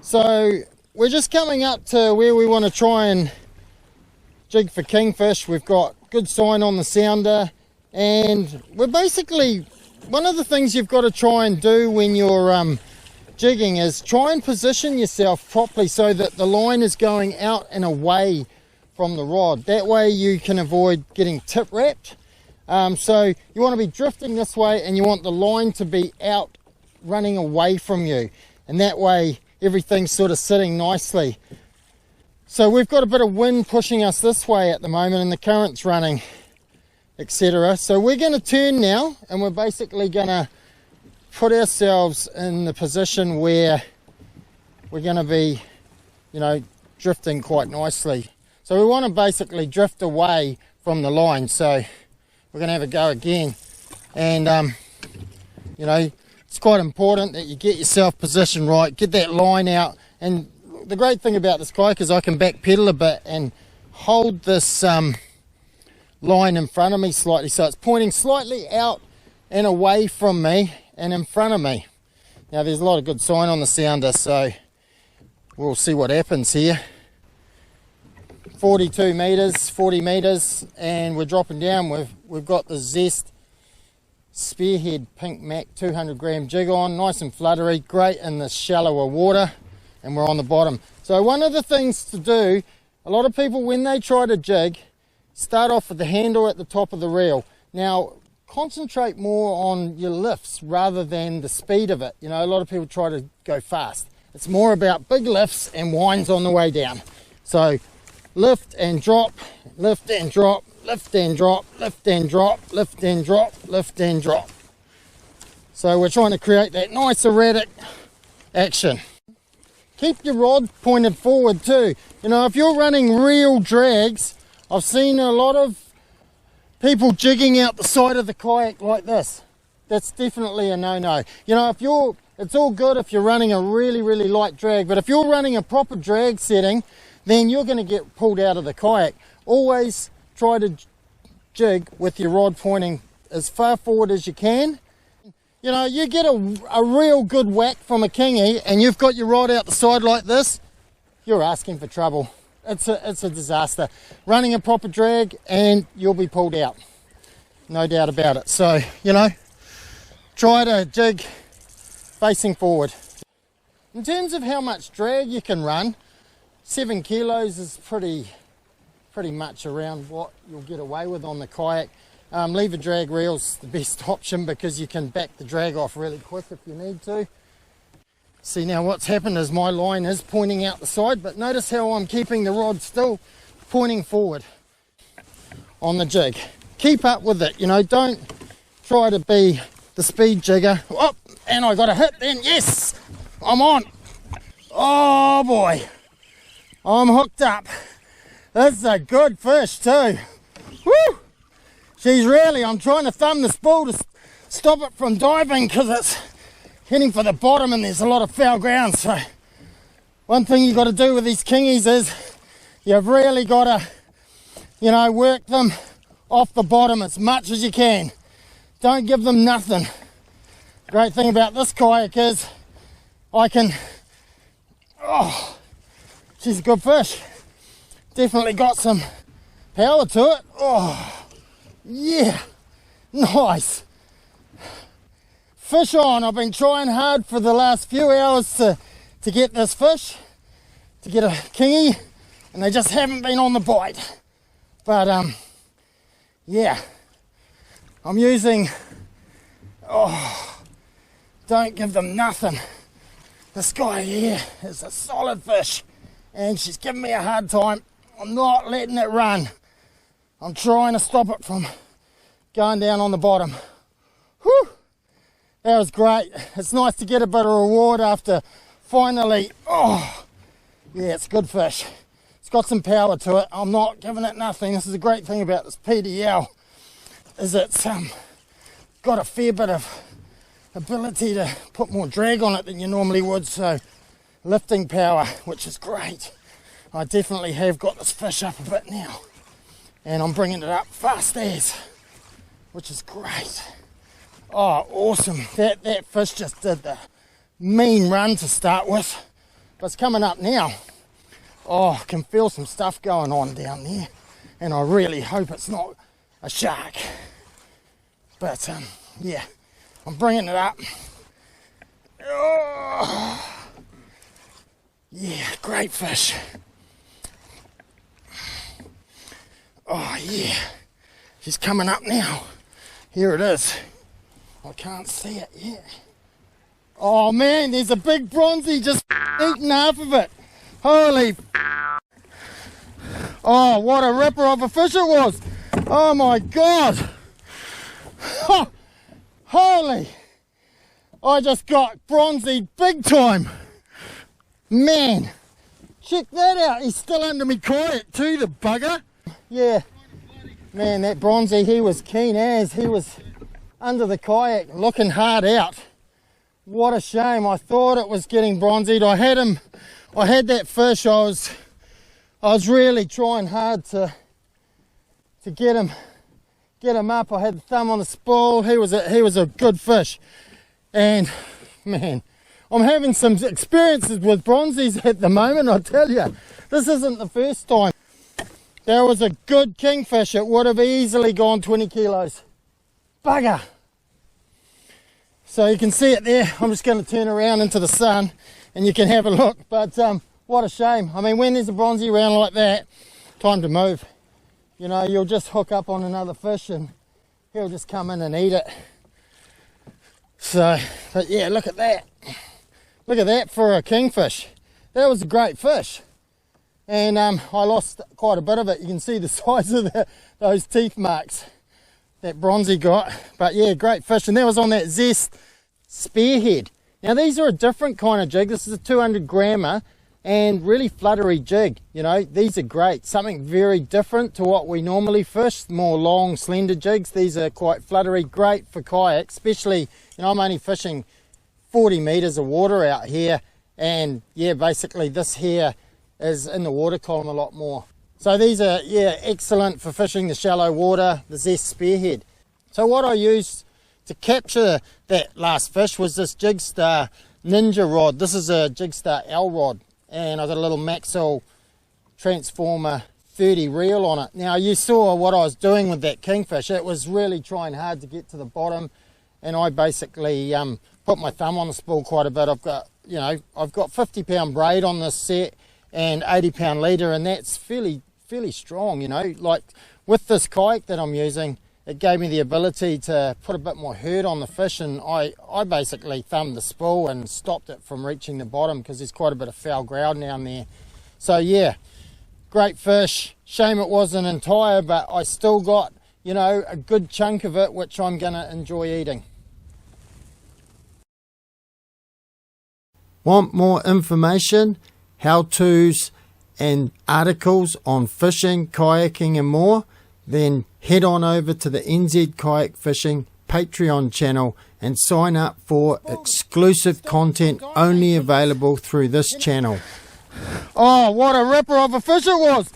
So we're just coming up to where we want to try and jig for kingfish. We've got good sign on the sounder, and we're basically, one of the things you've got to try and do when you're jigging is try and position yourself properly so that the line is going out and away from the rod. That way you can avoid getting tip wrapped. So you want to be drifting this way, and you want the line to be out running away from you, and that way everything's sort of sitting nicely. So we've got a bit of wind pushing us this way at the moment, and the current's running, etc. So we're going to turn now, and we're basically going to put ourselves in the position where we're going to be, you know, drifting quite nicely. So we want to basically drift away from the line. So we're going to have a go again, and you know, it's quite important that you get yourself positioned right, get that line out. And the great thing about this kayak is I can back pedal a bit and hold this line in front of me slightly, so it's pointing slightly out and away from me and in front of me. Now there's a lot of good sign on the sounder, so we'll see what happens here. 42 meters, 40 meters, and we're dropping down. We've got the Zest Spearhead Pink Mac 200 gram jig on, nice and fluttery, great in the shallower water, and we're on the bottom. So one of the things to do, a lot of people when they try to jig, start off with the handle at the top of the reel. Now concentrate more on your lifts rather than the speed of it. You know, a lot of people try to go fast. It's more about big lifts and winds on the way down. So lift and drop, lift and drop, lift and drop, lift and drop, lift and drop, lift and drop. So we're trying to create that nice erratic action. Keep your rod pointed forward too. You know, if you're running real drags, I've seen a lot of people jigging out the side of the kayak like this. That's definitely a no-no. You know, it's all good if you're running a really, really light drag, but if you're running a proper drag setting, then you're going to get pulled out of the kayak. Always try to jig with your rod pointing as far forward as you can. You know, you get a real good whack from a kingy and you've got your rod out the side like this, you're asking for trouble. It's a disaster. Running a proper drag and you'll be pulled out. No doubt about it. So, you know, try to jig facing forward. In terms of how much drag you can run, 7 kilos is pretty much around what you'll get away with on the kayak. Lever drag reel's the best option because you can back the drag off really quick if you need to. See, now what's happened is my line is pointing out the side, but notice how I'm keeping the rod still pointing forward on the jig. Keep up with it, you know, don't try to be the speed jigger. Oh, and I got a hit then, yes, I'm on. Oh boy, I'm hooked up. This is a good fish too. Woo! She's really, I'm trying to thumb the spool to stop it from diving because it's heading for the bottom and there's a lot of foul ground. So one thing you've got to do with these kingies is you've really got to, you know, work them off the bottom as much as you can. Don't give them nothing. Great thing about this kayak is I can, oh, she's a good fish. Definitely got some power to it. Oh, yeah, nice. Fish on. I've been trying hard for the last few hours to get this fish, to get a kingy, and they just haven't been on the bite. But yeah, I'm using, oh, don't give them nothing. This guy here is a solid fish, and she's giving me a hard time. I'm not letting it run. I'm trying to stop it from going down on the bottom. Whew, that was great. It's nice to get a bit of reward after finally, oh, yeah, it's a good fish. It's got some power to it. I'm not giving it nothing. This is a great thing about this PDL, is it's got a fair bit of ability to put more drag on it than you normally would, so lifting power, which is great. I definitely have got this fish up a bit now, and I'm bringing it up fast as, which is great. Oh, awesome. That fish just did the mean run to start with, but it's coming up now. Oh, I can feel some stuff going on down there, and I really hope it's not a shark. But yeah, I'm bringing it up. Oh, yeah, great fish. Oh yeah, she's coming up now. Here it is. I can't see it yet. Oh man, there's a big bronzy just eating half of it. Holy. Oh, what a ripper of a fish it was. Oh my God. Oh, holy. I just got bronzy big time. Man, check that out. He's still under me kayak too, the bugger. Yeah, man, that bronzy, he was keen as. He was under the kayak looking hard out. What a shame. I thought it was getting bronzied. I had that fish. I was really trying hard to get him up. I had the thumb on the spool. He was a good fish. And man, I'm having some experiences with bronzies at the moment, I tell you. This isn't the first time. That was a good kingfish. It would have easily gone 20 kilos. Bugger. So you can see it there. I'm just going to turn around into the sun and you can have a look. But what a shame. I mean, when there's a bronzy around like that, time to move. You know, you'll just hook up on another fish and he'll just come in and eat it. So, but yeah, look at that. Look at that for a kingfish. That was a great fish. And I lost quite a bit of it. You can see the size of those teeth marks that bronzy got. But yeah, great fish. And that was on that zest spearhead. Now these are a different kind of jig. This is a 200 grammer and really fluttery jig. You know, these are great. Something very different to what we normally fish. More long, slender jigs. These are quite fluttery. Great for kayak, especially, you know, I'm only fishing 40 meters of water out here. And yeah, basically this here is in the water column a lot more. So these are, yeah, excellent for fishing the shallow water, the zest spearhead. So what I used to capture that last fish was this Jigstar Ninja rod. This is a Jigstar L rod, and I've got a little Maxwell Transformer 30 reel on it. Now you saw what I was doing with that kingfish. It was really trying hard to get to the bottom, and I basically put my thumb on the spool quite a bit. I've got 50-pound braid on this set and 80-pound leader, and that's fairly strong, you know. Like with this kayak that I'm using, it gave me the ability to put a bit more hurt on the fish, and I basically thumbed the spool and stopped it from reaching the bottom because there's quite a bit of foul ground down there. So yeah, great fish. Shame it wasn't entire, but I still got, you know, a good chunk of it which I'm gonna enjoy eating. Want more information, how-tos and articles on fishing, kayaking and more? Then head on over to the NZ Kayak Fishing Patreon channel and sign up for exclusive content only available through this channel. Oh, what a ripper of a fish it was!